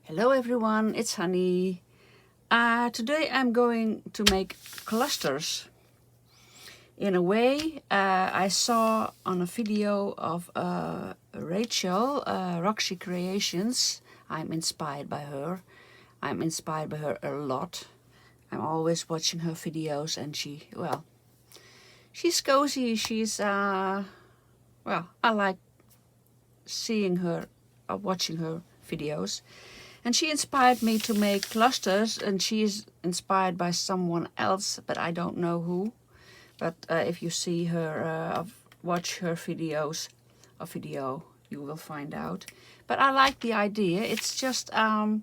Hello everyone, it's Hanny. Today I'm going to make clusters. In a way, I saw on a video of Rachel, Roxy Creations. I'm inspired by her. I'm inspired by her a lot. I'm always watching her videos and she's cozy. She's, I like seeing her, watching her videos. And she inspired me to make clusters, and she is inspired by someone else, but I don't know who. But if you see her, watch her videos, you will find out. But I like the idea. It's just an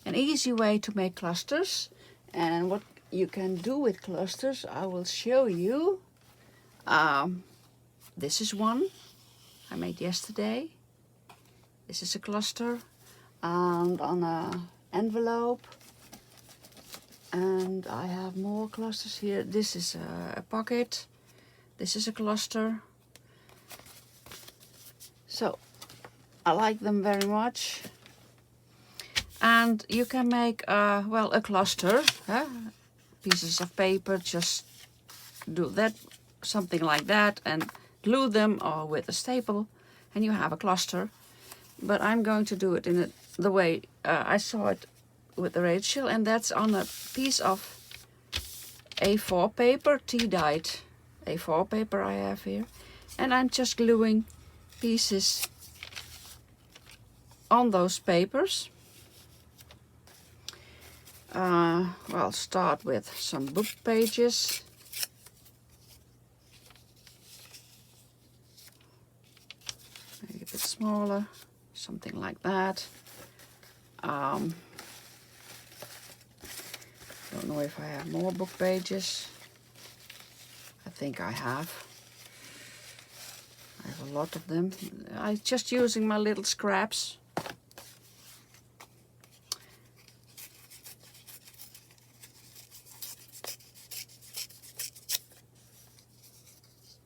easy way to make clusters. And what you can do with clusters, I will show you. This is one I made yesterday. This is a cluster. And on an envelope, and I have more clusters here. This is a pocket, this is a cluster. So I like them very much. And you can make a cluster, pieces of paper, just do that, something like that, and glue them or with a staple, and you have a cluster. But I'm going to do it in the way I saw it with Rachel, and that's on a piece of A4 paper, tea-dyed A4 paper I have here. And I'm just gluing pieces on those papers. I'll start with some book pages. Maybe a bit smaller. Something like that. Don't know if I have more book pages. I think I have. I have a lot of them. I'm just using my little scraps.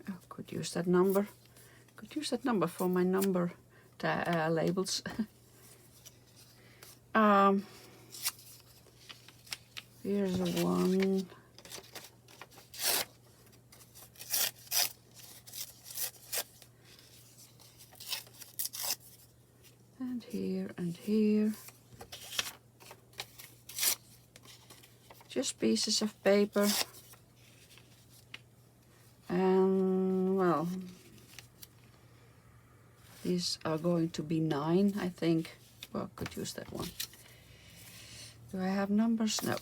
Oh, could use that number. Could use that number for my number labels. Here's one. And here and here. Just pieces of paper. And these are going to be 9, I think. Well, could use that one. Do I have numbers? No.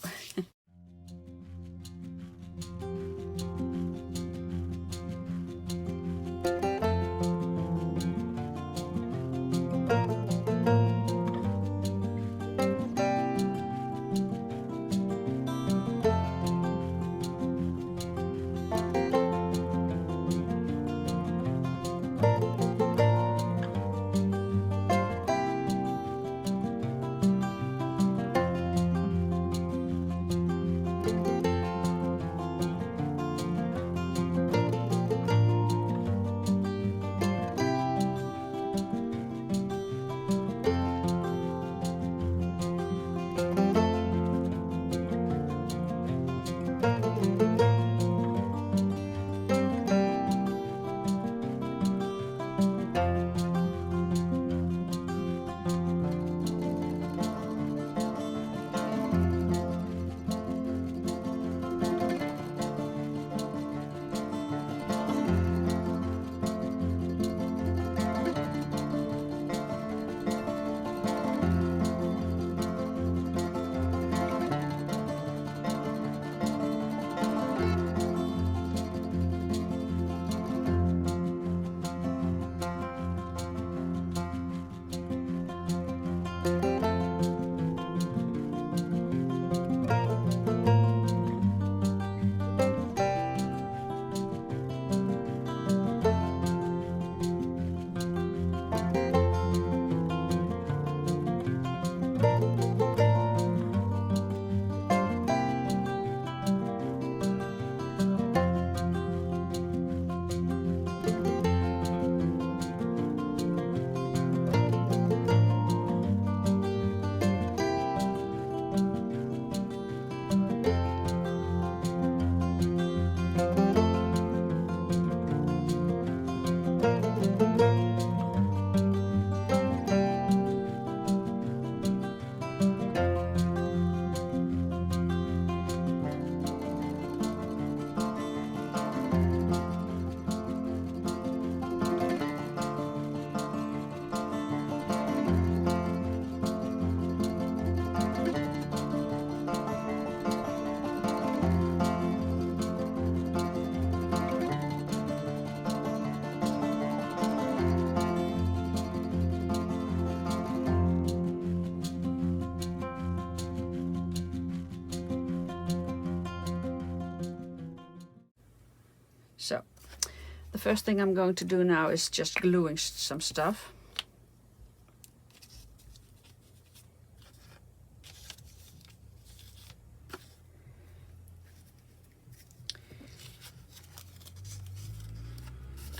The first thing I'm going to do now is just gluing some stuff.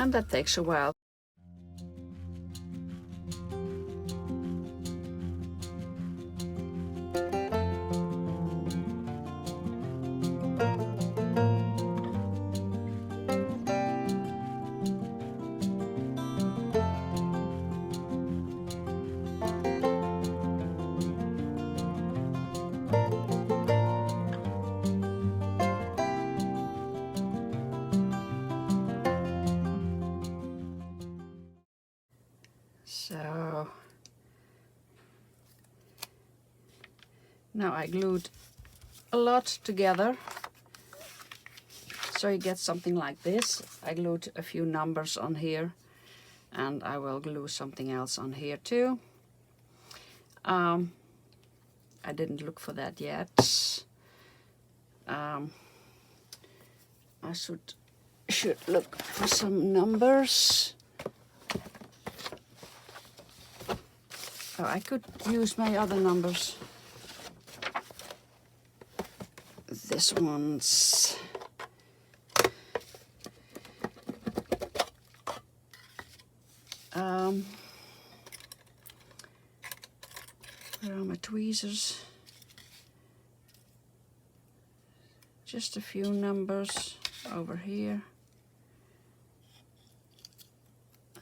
And that takes a while. So now I glued a lot together, so you get something like this. I glued a few numbers on here, and I will glue something else on here too. I didn't look for that yet. I should look for some numbers. Oh, I could use my other numbers. This one's where are my tweezers? Just a few numbers over here.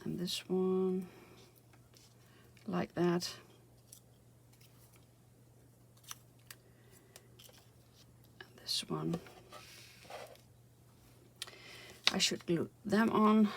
And this one, like that. And this one. I should glue them on.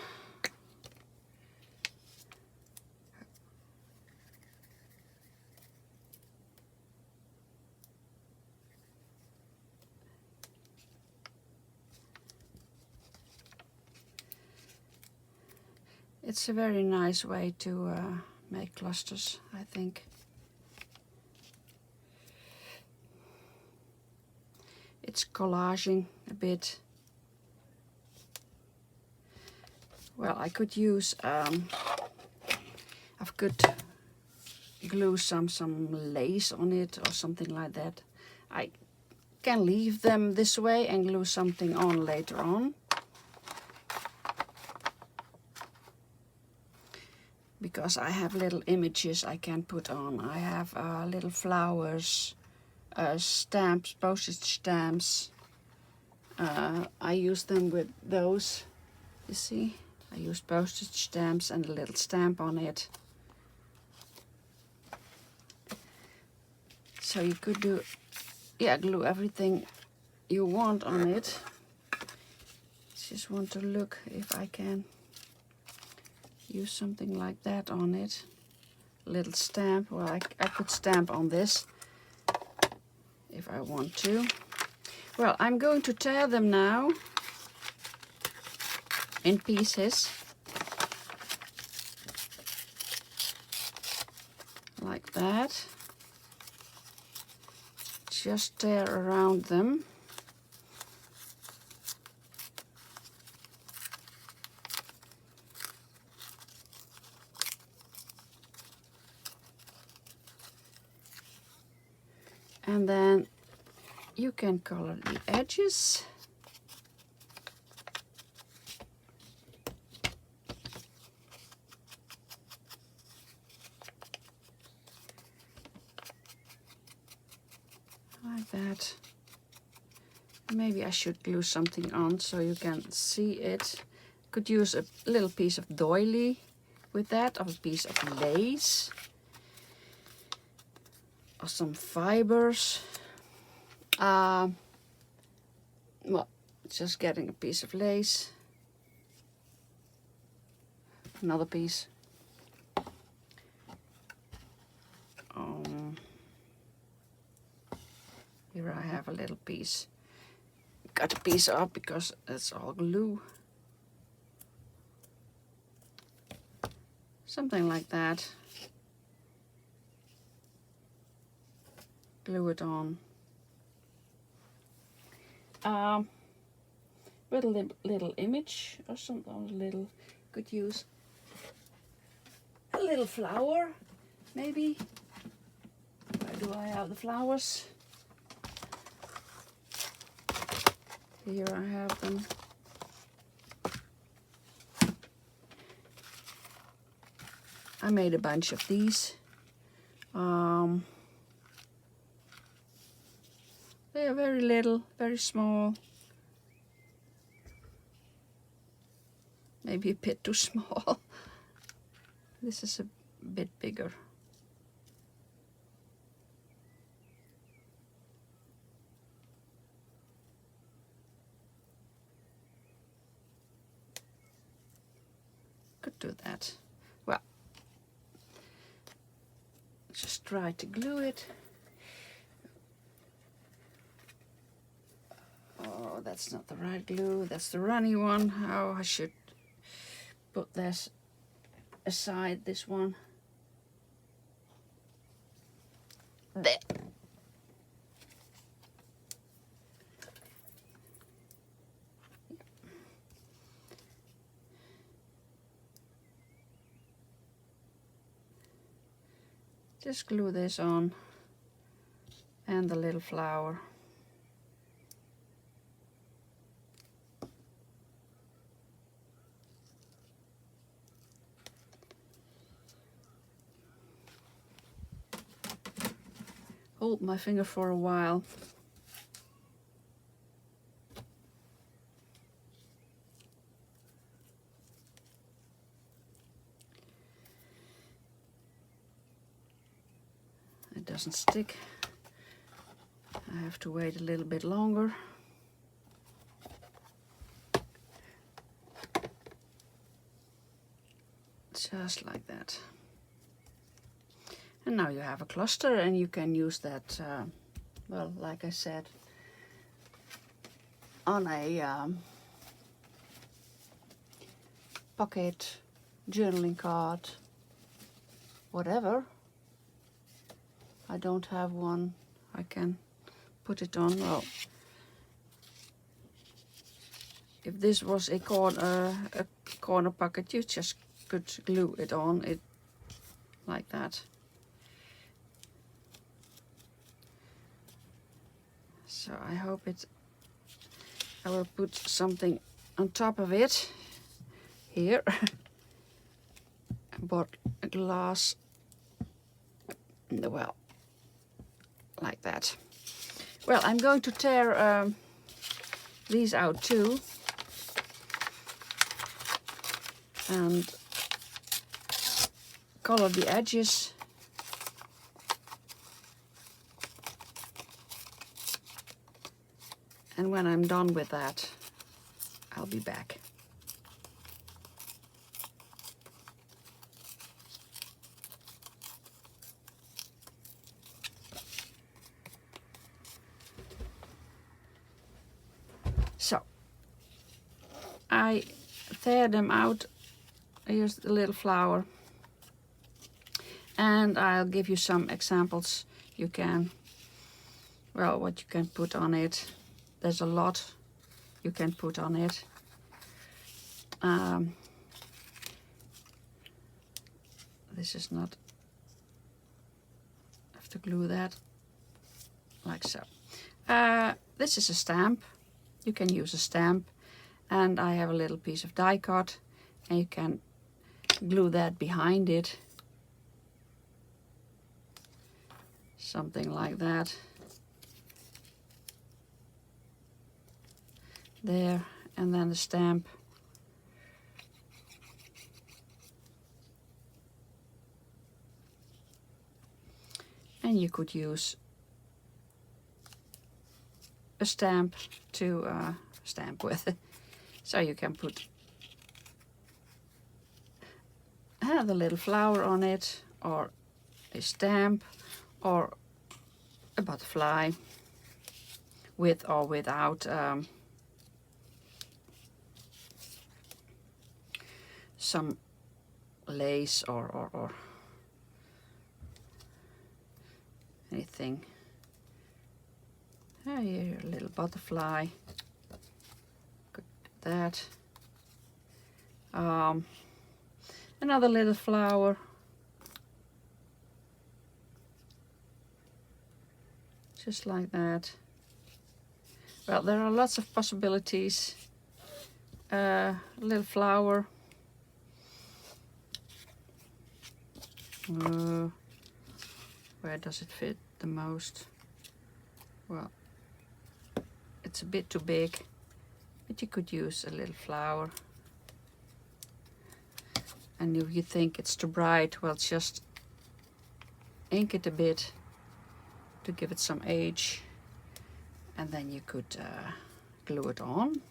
It's a very nice way to make clusters, I think. It's collaging a bit. Well, I could use, I could glue some lace on it or something like that. I can leave them this way and glue something on later on. Because I have little images I can put on. I have little flowers, stamps, postage stamps. I use them with those, you see. I use postage stamps and a little stamp on it. So you could do, yeah, glue everything you want on it. Just want to look if I can use something like that on it. A little stamp. Well, I could stamp on this if I want to. Well, I'm going to tear them now in pieces. Like that. Just tear around them. And then you can color the edges. Like that. Maybe I should glue something on so you can see it. Could use a little piece of doily with that, or a piece of lace. Or some fibers. Well, just getting a piece of lace. Another piece. Here I have a little piece. Cut a piece off because it's all glue. Something like that. Glue it on. with a little image or something, or a little, could use a little flower, maybe. Where do I have the flowers? Here I have them. I made a bunch of these. They are very little, very small. Maybe a bit too small. This is a bit bigger. Could do that. Well, just try to glue it. Oh, that's not the right glue. That's the runny one. Oh, I should put this aside, this one. There. Just glue this on and the little flower. Hold my finger for a while. It doesn't stick. I have to wait a little bit longer. Just like that. And now you have a cluster, and you can use that, well, like I said, on a pocket, journaling card, whatever. I don't have one. I can put it on. Well, if this was a corner pocket, you just could glue it on it like that. So I hope I will put something on top of it here. I bought a glass, well, like that. Well, I'm going to tear these out too. And color the edges. And when I'm done with that, I'll be back. So, I tear them out. Here's the little flower. And I'll give you some examples. You can, well, what you can put on it. There's a lot you can put on it. This is not, I have to glue that like so. This is a stamp. You can use a stamp, and I have a little piece of die cut, and you can glue that behind it. Something like that. There, and then the stamp. And you could use a stamp to stamp with. So you can put the little flower on it, or a stamp, or a butterfly, with or without some lace or anything. Here, a little butterfly. Could that. Another little flower. Just like that. Well, there are lots of possibilities. Little flower. Where does it fit the most? Well, it's a bit too big, but you could use a little flower. And if you think it's too bright, well, just ink it a bit to give it some age, and then you could glue it on.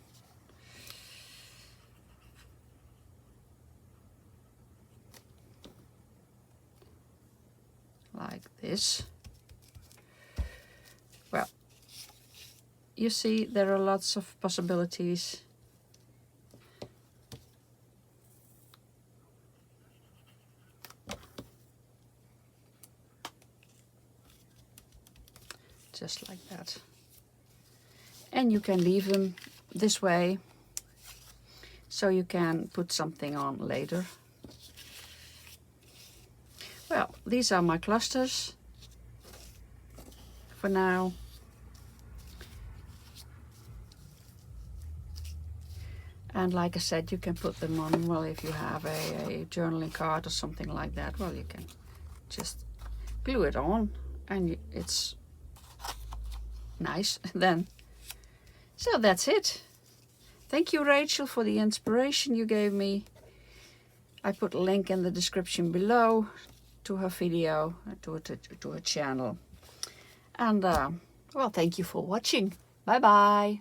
Like this. Well, you see, there are lots of possibilities. Just like that. And you can leave them this way, so you can put something on later. Well, these are my clusters for now. And like I said, you can put them on, well, if you have a journaling card or something like that, well, you can just glue it on and it's nice then. So that's it. Thank you, Rachel, for the inspiration you gave me. I put a link in the description below to her video, to her channel. And well, thank you for watching. Bye bye.